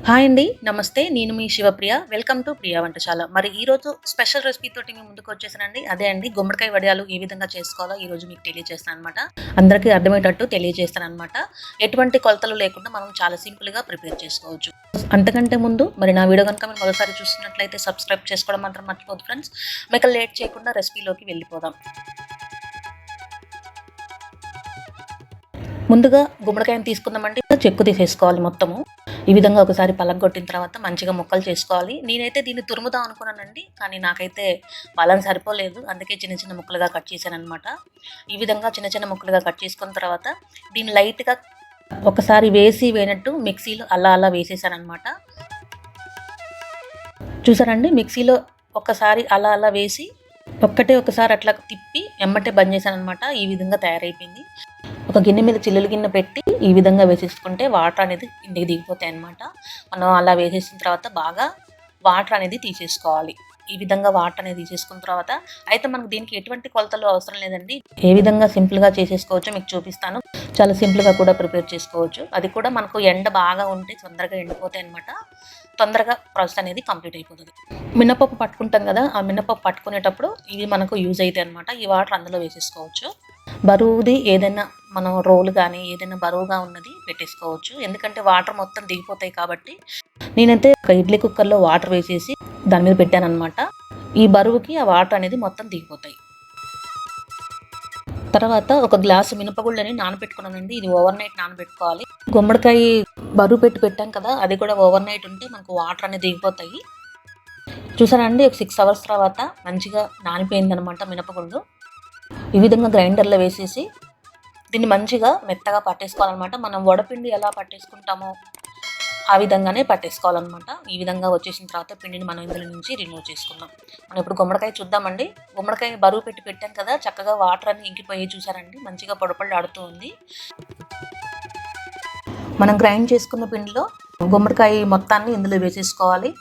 Hi అండి. నమస్తే. నేను మీ శివప్రియ. వెల్కమ్ టు ప్రియ వంటశాల. మరి ఈరోజు స్పెషల్ రెసిపీ తోటి మీ ముందుకు వచ్చేసానండి. అదే అండి గుమ్మడికాయ వడియాలు ఏ విధంగా చేసుకోవాలో ఈరోజు మీకు తెలియజేస్తాననమాట. అందరికీ అర్థమయ్యేటట్టు తెలియజేస్తాననమాట. ఎటువంటి కొలతలు లేకుండా మనం చాలా సింపుల్‌గా ప్రిపేర్ చేసుకోవచ్చు. అంతకంటే ముందు మరి నా వీడియో గనుక మీరు మొదటిసారి చూస్తున్నట్లయితే సబ్స్క్రైబ్ చేసుకోవడం మాత్రం మర్చిపోవద్దు ఫ్రెండ్స్. ఇక లేట్ చేయకుండా రెసిపీలోకి వెళ్ళిపోదాం. ముందుగా గుమ్మడికాయని తీసుకుందామండి. చెక్కు తీసేసుకోవాలి మొత్తము. ఈ విధంగా ఒకసారి పలగొట్టిన తర్వాత మంచిగా ముక్కలు చేసుకోవాలి. నేనైతే దీన్ని తురుముదాం అనుకున్నానండి, కానీ నాకైతే బలం సరిపోలేదు. అందుకే చిన్న చిన్న ముక్కలుగా కట్ చేశాననమాట. ఈ విధంగా చిన్న చిన్న ముక్కలుగా కట్ చేసుకున్న తర్వాత దీన్ని లైట్గా ఒకసారి వేయనట్టు మిక్సీలో అలా అలా వేసేసానమాట. చూసారండి, మిక్సీలో ఒకసారి అలా అలా వేసి ఒకసారి అట్లా తిప్పి ఎమ్మటే బంద్ చేశానమాట. ఈ విధంగా తయారైపోయింది. ఒక గిన్నె మీద చిల్లులు గిన్నె పెట్టి ఈ విధంగా వేసేసుకుంటే వాటర్ అనేది ఇంటికి దిగిపోతాయి అన్నమాట. మనం అలా వేసేసిన తర్వాత బాగా వాటర్ అనేది తీసేసుకోవాలి. ఈ విధంగా వాటర్ అనేది తీసేసుకున్న తర్వాత అయితే మనకు దీనికి ఎటువంటి కొలతలు అవసరం లేదండి. ఏ విధంగా సింపుల్గా చేసేసుకోవచ్చో మీకు చూపిస్తాను. చాలా సింపుల్గా కూడా ప్రిపేర్ చేసుకోవచ్చు. అది కూడా మనకు ఎండ బాగా ఉంటే తొందరగా ఎండిపోతాయి అనమాట. తొందరగా ప్రాసెస్ అనేది కంప్లీట్ అయిపోతుంది. మినపప్పు పట్టుకుంటాం కదా, ఆ మినపప్పు పట్టుకునేటప్పుడు ఇవి మనకు యూజ్ అవుతాయి అనమాట. ఈ వాటర్ అందులో వేసేసుకోవచ్చు. బరువుది ఏదైనా మనం రోలు కానీ ఏదైనా బరువుగా ఉన్నది పెట్టేసుకోవచ్చు. ఎందుకంటే వాటర్ మొత్తం దిగిపోతాయి కాబట్టి. నేనైతే ఒక ఇడ్లీ కుక్కర్లో వాటర్ వేసేసి దాని మీద పెట్టాను అనమాట. ఈ బరువుకి ఆ వాటర్ అనేది మొత్తం దిగిపోతాయి. తర్వాత ఒక గ్లాసు మినపగుళ్ళని నానబెట్టుకున్నానండి. ఇది ఓవర్ నైట్ నానబెట్టుకోవాలి. గుమ్మడికాయ బరువు పెట్టాం కదా, అది కూడా ఓవర్ నైట్ ఉంటే మనకు వాటర్ అనేది దిగిపోతాయి. చూసారా అండి, ఒక 6 అవర్స్ తర్వాత మంచిగా నానిపోయిందనమాట మినపగుళ్ళు. ఈ విధంగా గ్రైండర్లో వేసేసి దీన్ని మంచిగా మెత్తగా పట్టేసుకోవాలన్నమాట. మనం వడపిండి ఎలా పట్టేసుకుంటామో ఆ విధంగానే పట్టేసుకోవాలన్నమాట. ఈ విధంగా వచ్చేసిన తర్వాత పిండిని మనం ఇందులో నుంచి రిమూవ్ చేసుకుందాం. మనం ఇప్పుడు గుమ్మడికాయ చూద్దామండి. గుమ్మడికాయ బరువు పెట్టాం కదా, చక్కగా వాటర్ అన్ని ఇంకిపోయి చూసారండి, మంచిగా పొడపొడలాడుతూ ఉంది. మనం గ్రైండ్ చేసుకున్న పిండిలో గుమ్మడికాయ మొత్తాన్ని ఇందులో వేసేసుకోవాలి.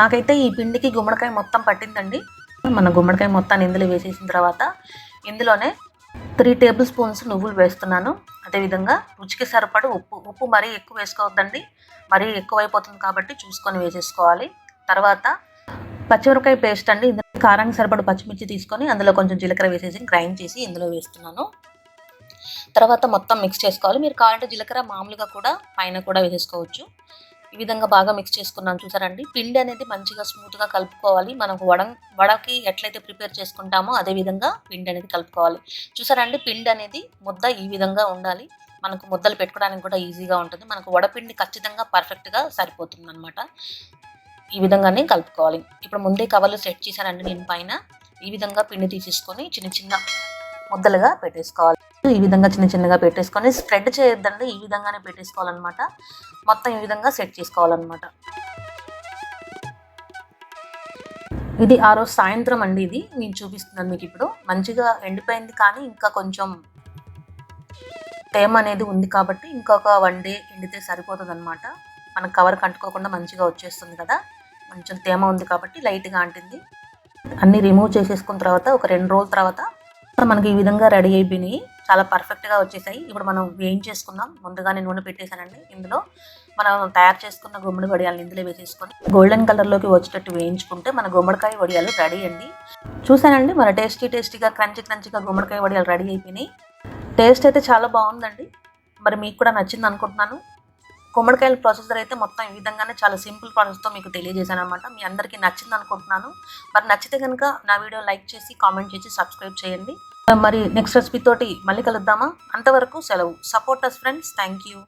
నాకైతే ఈ పిండికి గుమ్మడికాయ మొత్తం పట్టిందండి. మన గుమ్మడికాయ మొత్తాన్ని ఇందులో వేసేసిన తర్వాత ఇందులోనే 3 టేబుల్ స్పూన్స్ నువ్వులు వేస్తున్నాను. అదేవిధంగా రుచికి సరిపడు ఉప్పు మరీ ఎక్కువ వేసుకోవద్దండి, మరీ ఎక్కువైపోతుంది కాబట్టి చూసుకొని వేసేసుకోవాలి. తర్వాత పచ్చిమిరపకాయ పేస్ట్ అండి. ఇందులో కారానికి సరిపడు పచ్చిమిర్చి తీసుకొని అందులో కొంచెం జీలకర్ర వేసేసి గ్రైండ్ చేసి ఇందులో వేస్తున్నాను. తర్వాత మొత్తం మిక్స్ చేసుకోవాలి. మీరు కావాలంటే జీలకర్ర మామూలుగా కూడా పైన కూడా వేసేసుకోవచ్చు. ఈ విధంగా బాగా మిక్స్ చేసుకున్నాను. చూసారండి, పిండి అనేది మంచిగా స్మూత్గా కలుపుకోవాలి. మనకు వడకి ఎట్లయితే ప్రిపేర్ చేసుకుంటామో అదే విధంగా పిండి అనేది కలుపుకోవాలి. చూసారండి, పిండి అనేది ముద్ద ఈ విధంగా ఉండాలి. మనకు ముద్దలు పెట్టుకోవడానికి కూడా ఈజీగా ఉంటుంది. మనకు వడపిండి ఖచ్చితంగా పర్ఫెక్ట్గా సరిపోతుంది అనమాట. ఈ విధంగానే కలుపుకోవాలి. ఇప్పుడు ముందే కవర్లు సెట్ చేశానండి నేను పైన. ఈ విధంగా పిండి తీసేసుకొని చిన్న చిన్న ముద్దలుగా పెట్టేసుకోవాలి. ఈ విధంగా చిన్న చిన్నగా పెట్టేసుకొని స్ప్రెడ్ చేయొద్దండి, ఈ విధంగానే పెట్టేసుకోవాలన్నమాట. మొత్తం ఈ విధంగా సెట్ చేసుకోవాలన్నమాట. ఇది ఆ రోజు సాయంత్రం అండి. ఇది నేను చూపిస్తున్నాను మీకు ఇప్పుడు. మంచిగా ఎండిపోయింది, కానీ ఇంకా కొంచెం తేమ అనేది ఉంది కాబట్టి ఇంకొక 1 డే ఎండితే సరిపోతుంది అనమాట. మనకు కవర్ కంటుకోకుండా మంచిగా వచ్చేస్తుంది కదా. కొంచెం తేమ ఉంది కాబట్టి లైట్గా అంటింది. అన్నీ రిమూవ్ చేసేసుకున్న తర్వాత ఒక 2 రోజుల తర్వాత మనకి ఈ విధంగా రెడీ అయిపోయినాయి. చాలా పర్ఫెక్ట్గా వచ్చేసాయి. ఇప్పుడు మనం వేయించేసుకుందాం. ముందుగానే నూనె పెట్టేశానండి. ఇందులో మనం తయారు చేసుకున్న గుమ్మడి వడియాలను ఇందులో వేసేసుకొని గోల్డెన్ కలర్లోకి వచ్చేటట్టు వేయించుకుంటే మన గుమ్మడికాయ వడియాలు రెడీ అండి. చూసానండి, మన టేస్టీగా క్రంచిగా గుమ్మడికాయ వడియాలు రెడీ అయిపోయినాయి. టేస్ట్ అయితే చాలా బాగుందండి. మరి మీకు కూడా నచ్చింది అనుకుంటున్నాను. గుమ్మడికాయల ప్రొసెసర్ అయితే మొత్తం ఈ విధంగానే చాలా సింపుల్ ప్రాసెస్తో మీకు తెలియజేశాను అనమాట. మీ అందరికీ నచ్చింది అనుకుంటున్నాను. మరి నచ్చితే కనుక నా వీడియో లైక్ చేసి కామెంట్ చేసి సబ్స్క్రైబ్ చేయండి. మరి నెక్స్ట్ రెసిపీ తోటి మళ్ళీ కలుద్దామా? అంతవరకు సెలవు. Support us friends. Thank you.